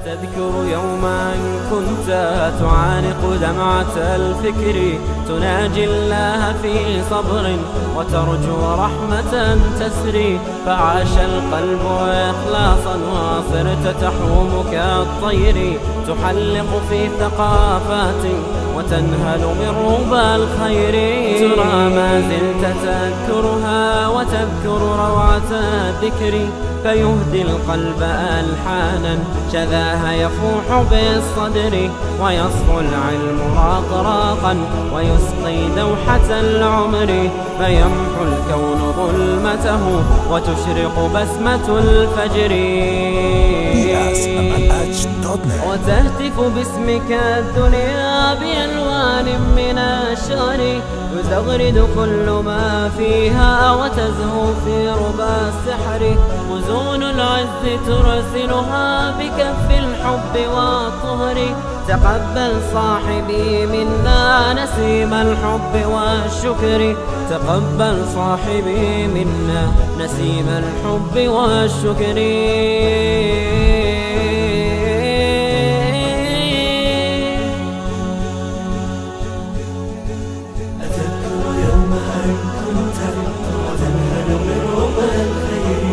تذكر يوما كنت تعانق دمعة الفكر، تناجي الله في صبر وترجو رحمة تسري، فعاش القلب إخلاصا وصرت تحوم كالطير، تحلق في ثقافات وتنهل من ربى الخير. ترى ما زلت تذكرها وتذكر روعة الذكر، فيهدي القلب ألحانا شذاها يفوح بالصدر، ويصفو العلم راقراقا ويسقي دوحة العمر، فيمحو الكون ظلمته وتشرق بسمة الفجر. وتهتف باسمك الدنيا بألوان من الشعر، يزغرد كل ما فيها وتزهو في ربى السحر، مزون العز ترسلها بكف الحب والطهر. تقبل صاحبي منا نسيم الحب والشكر، تقبل صاحبي منا نسيم الحب والشكر. وتنهل من ربى الخير.